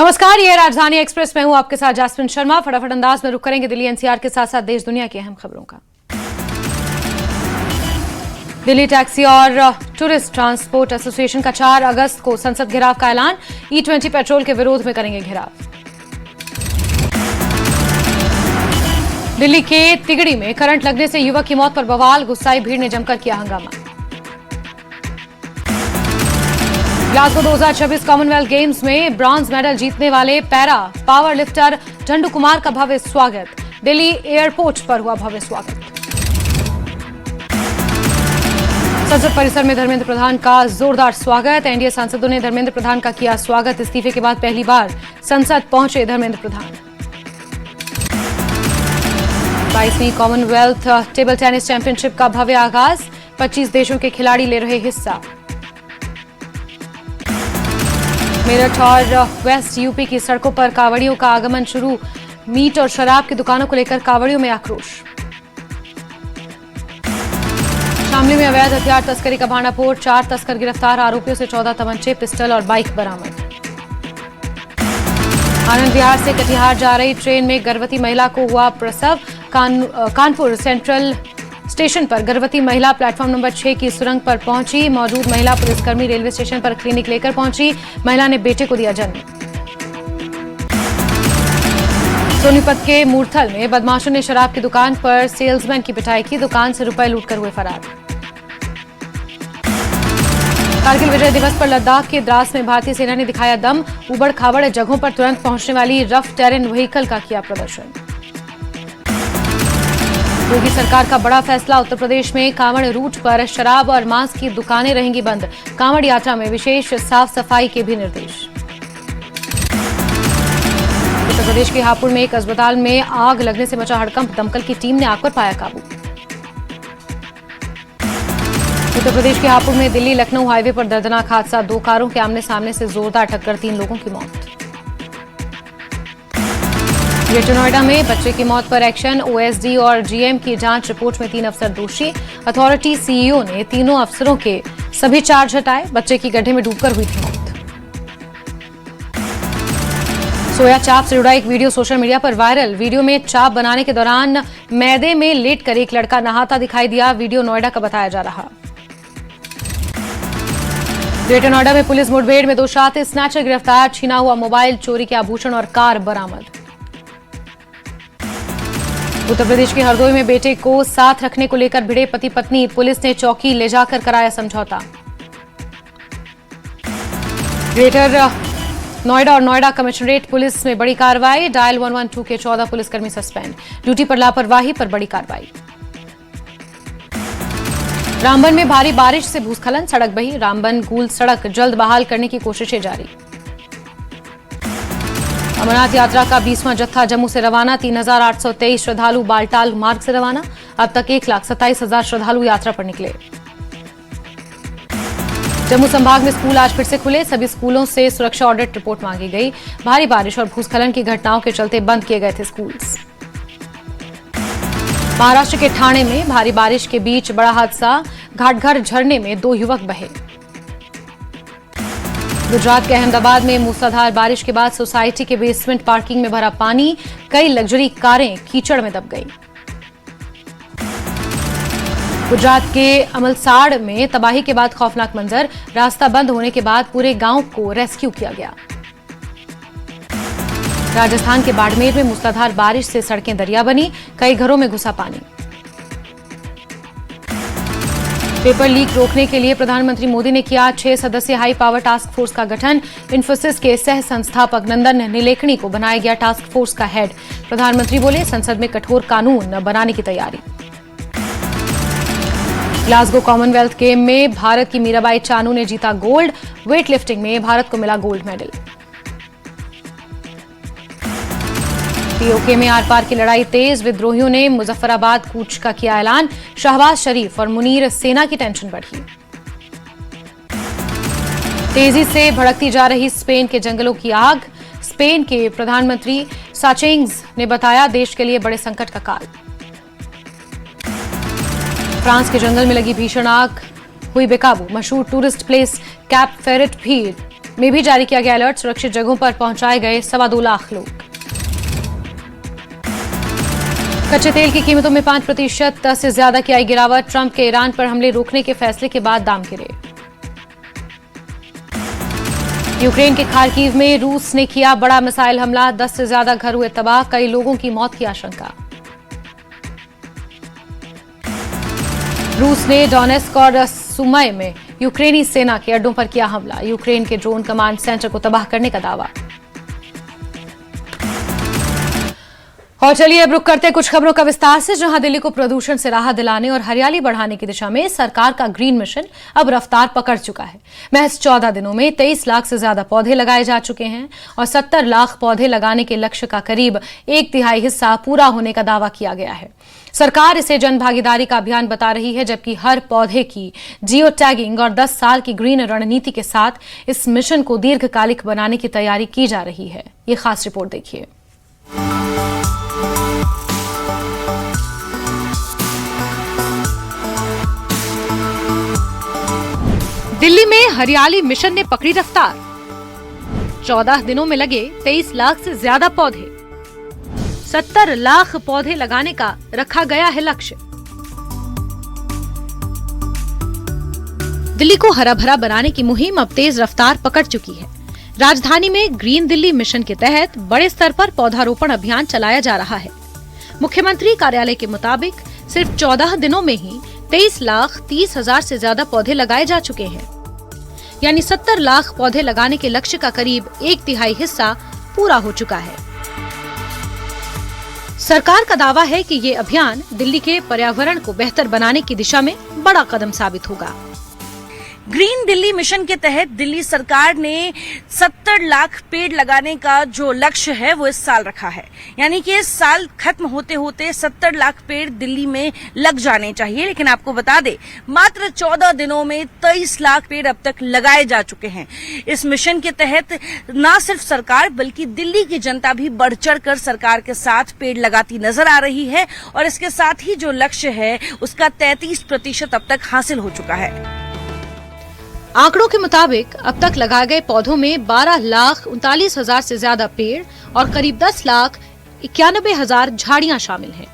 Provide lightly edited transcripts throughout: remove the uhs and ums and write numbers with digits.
नमस्कार, ये राजधानी एक्सप्रेस में हूं आपके साथ जास्मिन शर्मा। फटाफट अंदाज में रुक करेंगे दिल्ली एनसीआर के साथ साथ देश दुनिया की अहम खबरों का। दिल्ली टैक्सी और टूरिस्ट ट्रांसपोर्ट एसोसिएशन का 4 अगस्त को संसद घेराव का ऐलान। E20 पेट्रोल के विरोध में करेंगे घेराव। दिल्ली के तिगड़ी में करंट लगने से युवक की मौत पर बवाल, गुस्साई भीड़ ने जमकर किया हंगामा। ग्लासगो 2026 कॉमनवेल्थ गेम्स में ब्रॉन्ज मेडल जीतने वाले पैरा पावर लिफ्टर झंडू कुमार का भव्य स्वागत। दिल्ली एयरपोर्ट पर हुआ भव्य स्वागत। संसद परिसर में धर्मेंद्र प्रधान का जोरदार स्वागत। एनडीए सांसदों ने धर्मेंद्र प्रधान का किया स्वागत। इस्तीफे के बाद पहली बार संसद पहुंचे Dharmendra Pradhan. 22वीं Commonwealth table tennis championship का भव्य आगाज। 25 देशों के खिलाड़ी ले रहे हिस्सा। मेरठ और वेस्ट यूपी की सड़कों पर कांवड़ियों का आगमन शुरू। मीट और शराब की दुकानों को लेकर कांवड़ियों में आक्रोश। शामली में अवैध हथियार तस्करी का भांडाफोड़। 4 तस्कर गिरफ्तार, आरोपियों से 14 तमंचे, पिस्टल और बाइक बरामद। आनंद विहार से कटिहार जा रही ट्रेन में गर्भवती महिला को हुआ प्रसव। कानपुर सेंट्रल स्टेशन पर गर्भवती महिला प्लेटफॉर्म नंबर 6 की सुरंग पर पहुंची। मौजूद महिला पुलिसकर्मी रेलवे स्टेशन पर क्लिनिक लेकर पहुंची। महिला ने बेटे को दिया जन्म। सोनीपत के मूर्थल में बदमाशों ने शराब की दुकान पर सेल्समैन की पिटाई की। दुकान से रुपए लूटकर हुए फरार। कारगिल विजय दिवस पर लद्दाख के द्रास में भारतीय सेना ने दिखाया दम। उबड़ खाबड़ जगहों पर तुरंत पहुंचने वाली रफ टेरेन व्हीकल का किया प्रदर्शन। योगी सरकार का बड़ा फैसला। उत्तर प्रदेश में कांवड़ रूट पर शराब और मांस की दुकानें रहेंगी बंद। कांवड़ यात्रा में विशेष साफ सफाई के भी निर्देश। उत्तर प्रदेश के हापुड़ में एक अस्पताल में आग लगने से मचा हड़कंप। दमकल की टीम ने आग पर पाया काबू। उत्तर प्रदेश के हापुड़ में दिल्ली लखनऊ हाईवे पर दर्दनाक हादसा। 2 कारों के आमने सामने से जोरदार टक्कर, 3 लोगों की मौत। ग्रेटर नोएडा में बच्चे की मौत पर एक्शन। ओएसडी और जीएम की जांच रिपोर्ट में 3 अफसर दोषी। अथॉरिटी सीईओ ने तीनों अफसरों के सभी चार्ज हटाए। बच्चे की गड्ढे में डूबकर हुई थी मौत। सोया चाप से जुड़ा एक वीडियो सोशल मीडिया पर वायरल। वीडियो में चाप बनाने के दौरान मैदे में लेटकर एक लड़का नहाता दिखाई दिया। वीडियो नोएडा का बताया जा रहा। ग्रेटर नोएडा में पुलिस मुठभेड़ में 2 शातिर स्नैचर गिरफ्तार। छीना हुआ मोबाइल, चोरी के आभूषण और कार बरामद। उत्तर प्रदेश के हरदोई में बेटे को साथ रखने को लेकर भिड़े पति पत्नी। पुलिस ने चौकी ले जाकर कराया समझौता। ग्रेटर नोएडा और नोएडा कमिश्नरेट पुलिस में बड़ी कार्रवाई। डायल 112 के 14 पुलिसकर्मी सस्पेंड। ड्यूटी पर लापरवाही पर बड़ी कार्रवाई। रामबन में भारी बारिश से भूस्खलन, सड़क बही। रामबन गूल सड़क जल्द बहाल करने की कोशिशें जारी। अमरनाथ यात्रा का 20वां जत्था जम्मू से रवाना। 3823 श्रद्धालु बालटाल मार्ग से रवाना। अब तक 1,27,000 श्रद्धालु यात्रा पर निकले। जम्मू संभाग में स्कूल आज फिर से खुले। सभी स्कूलों से सुरक्षा ऑडिट रिपोर्ट मांगी गई। भारी बारिश और भूस्खलन की घटनाओं के चलते बंद किए गए थे स्कूल्स। महाराष्ट्र के ठाणे में भारी बारिश के बीच बड़ा हादसा। घाटघर झरने में 2 युवक बहे। गुजरात के अहमदाबाद में मूसलाधार बारिश के बाद सोसाइटी के बेसमेंट पार्किंग में भरा पानी। कई लग्जरी कारें कीचड़ में दब गई। गुजरात के अमलसाड़ में तबाही के बाद खौफनाक मंजर। रास्ता बंद होने के बाद पूरे गांव को रेस्क्यू किया गया। राजस्थान के बाड़मेर में मूसलाधार बारिश से सड़कें दरिया बनी। कई घरों में घुसा पानी। पेपर लीक रोकने के लिए प्रधानमंत्री मोदी ने किया 6 सदस्यीय हाई पावर टास्क फोर्स का गठन। इन्फोसिस के सह संस्थापक नंदन नीलेकणी को बनाया गया टास्क फोर्स का हेड। प्रधानमंत्री बोले, संसद में कठोर कानून बनाने की तैयारी। ग्लासगो कॉमनवेल्थ गेम में भारत की मीराबाई चानू ने जीता गोल्ड। वेट लिफ्टिंग में भारत को मिला गोल्ड मेडल। पीओके में आर पार की लड़ाई तेज। विद्रोहियों ने मुजफ्फराबाद कूच का किया ऐलान। शहबाज शरीफ और मुनीर सेना की टेंशन बढ़ी। तेजी से भड़कती जा रही स्पेन के जंगलों की आग। स्पेन के प्रधानमंत्री साचेंग्स ने बताया, देश के लिए बड़े संकट का काल। फ्रांस के जंगल में लगी भीषण आग हुई बेकाबू। मशहूर टूरिस्ट प्लेस कैप फेरेट भी में भी जारी किया गया अलर्ट। सुरक्षित जगहों पर पहुंचाए गए 2.25 लाख लोग। कच्चे तेल की कीमतों में 5% से ज्यादा की आई गिरावट। ट्रंप के ईरान पर हमले रोकने के फैसले के बाद दाम गिरे। यूक्रेन के खार्किव में रूस ने किया बड़ा मिसाइल हमला। 10 से ज्यादा घर हुए तबाह, कई लोगों की मौत की आशंका। रूस ने डोनेस्क और सुमय में यूक्रेनी सेना के अड्डों पर किया हमला। यूक्रेन के ड्रोन कमांड सेंटर को तबाह करने का दावा। और चलिए अब रुक करते हैं कुछ खबरों का विस्तार से, जहां दिल्ली को प्रदूषण से राहत दिलाने और हरियाली बढ़ाने की दिशा में सरकार का ग्रीन मिशन अब रफ्तार पकड़ चुका है। महज 14 दिनों में 23 लाख से ज्यादा पौधे लगाए जा चुके हैं और 70 लाख पौधे लगाने के लक्ष्य का करीब 1/3 हिस्सा पूरा होने का दावा किया गया है। सरकार इसे जन भागीदारी का अभियान बता रही है, जबकि हर पौधे की जियो टैगिंग और 10 साल की ग्रीन रणनीति के साथ इस मिशन को दीर्घकालिक बनाने की तैयारी की जा रही है। ये खास रिपोर्ट देखिए। दिल्ली में हरियाली मिशन ने पकड़ी रफ्तार। 14 दिनों में लगे 23 लाख से ज्यादा पौधे। 70 लाख पौधे लगाने का रखा गया है लक्ष्य। दिल्ली को हरा भरा बनाने की मुहिम अब तेज रफ्तार पकड़ चुकी है। राजधानी में ग्रीन दिल्ली मिशन के तहत बड़े स्तर पर पौधारोपण अभियान चलाया जा रहा है। मुख्यमंत्री कार्यालय के मुताबिक सिर्फ 14 दिनों में ही 23,30,000 से ज्यादा पौधे लगाए जा चुके हैं, यानी 70 लाख पौधे लगाने के लक्ष्य का करीब 1/3 हिस्सा पूरा हो चुका है। सरकार का दावा है कि ये अभियान दिल्ली के पर्यावरण को बेहतर बनाने की दिशा में बड़ा कदम साबित होगा। ग्रीन दिल्ली मिशन के तहत दिल्ली सरकार ने 70 लाख पेड़ लगाने का जो लक्ष्य है वो इस साल रखा है, यानी कि इस साल खत्म होते होते 70 लाख पेड़ दिल्ली में लग जाने चाहिए। लेकिन आपको बता दें, मात्र 14 दिनों में 23 लाख पेड़ अब तक लगाए जा चुके हैं। इस मिशन के तहत न सिर्फ सरकार बल्कि दिल्ली की जनता भी बढ़ चढ़ कर सरकार के साथ पेड़ लगाती नजर आ रही है और इसके साथ ही जो लक्ष्य है उसका 33% अब तक हासिल हो चुका है। आंकड़ों के मुताबिक अब तक लगाए गए पौधों में 12,39,000 से ज्यादा पेड़ और करीब 10,91,000 झाड़ियां शामिल हैं।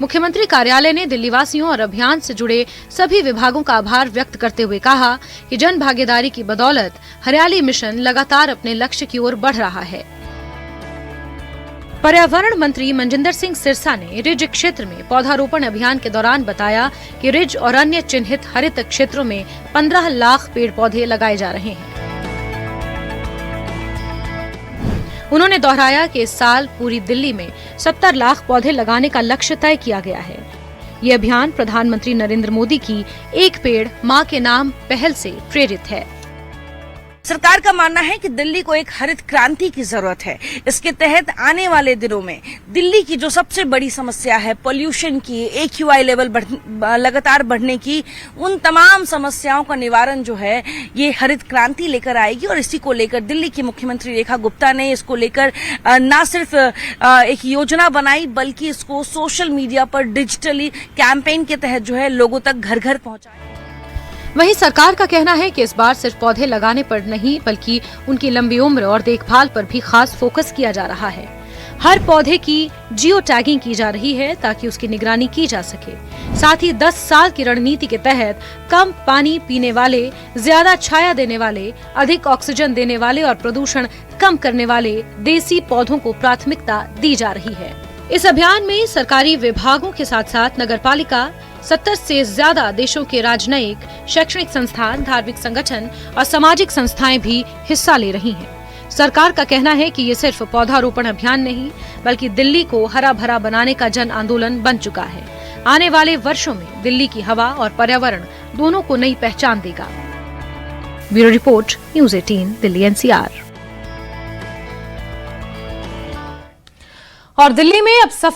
मुख्यमंत्री कार्यालय ने दिल्ली वासियों और अभियान से जुड़े सभी विभागों का आभार व्यक्त करते हुए कहा कि जन भागीदारी की बदौलत हरियाली मिशन लगातार अपने लक्ष्य की ओर बढ़ रहा है। पर्यावरण मंत्री मनजिंदर सिंह सिरसा ने रिज क्षेत्र में पौधारोपण अभियान के दौरान बताया कि रिज और अन्य चिन्हित हरित क्षेत्रों में 15 लाख पेड़ पौधे लगाए जा रहे हैं। उन्होंने दोहराया कि इस साल पूरी दिल्ली में 70 लाख पौधे लगाने का लक्ष्य तय किया गया है। ये अभियान प्रधानमंत्री नरेंद्र मोदी की एक पेड़ मां के नाम पहल से प्रेरित है। सरकार का मानना है कि दिल्ली को एक हरित क्रांति की जरूरत है। इसके तहत आने वाले दिनों में दिल्ली की जो सबसे बड़ी समस्या है पोल्यूशन की, AQI लेवल लगातार बढ़ने की, उन तमाम समस्याओं का निवारण जो है ये हरित क्रांति लेकर आएगी। और इसी को लेकर दिल्ली की मुख्यमंत्री रेखा गुप्ता ने इसको लेकर न सिर्फ एक योजना बनाई बल्कि इसको सोशल मीडिया पर डिजिटली कैंपेन के तहत जो है लोगों तक घर घर पहुंचाया। वहीं सरकार का कहना है कि इस बार सिर्फ पौधे लगाने पर नहीं बल्कि उनकी लंबी उम्र और देखभाल पर भी खास फोकस किया जा रहा है। हर पौधे की जियो टैगिंग की जा रही है ताकि उसकी निगरानी की जा सके। साथ ही 10 साल की रणनीति के तहत कम पानी पीने वाले, ज्यादा छाया देने वाले, अधिक ऑक्सीजन देने वाले और प्रदूषण कम करने वाले देसी पौधों को प्राथमिकता दी जा रही है। इस अभियान में सरकारी विभागों के साथ साथ नगरपालिका, 70 से ज्यादा देशों के राजनयिक, शैक्षणिक संस्थान, धार्मिक संगठन और सामाजिक संस्थाएं भी हिस्सा ले रही हैं। सरकार का कहना है कि ये सिर्फ पौधारोपण अभियान नहीं बल्कि दिल्ली को हरा भरा बनाने का जन आंदोलन बन चुका है। आने वाले वर्षों में दिल्ली की हवा और पर्यावरण दोनों को नई पहचान देगा। Bureau report, news 18, Delhi NCR। और दिल्ली में अब सफर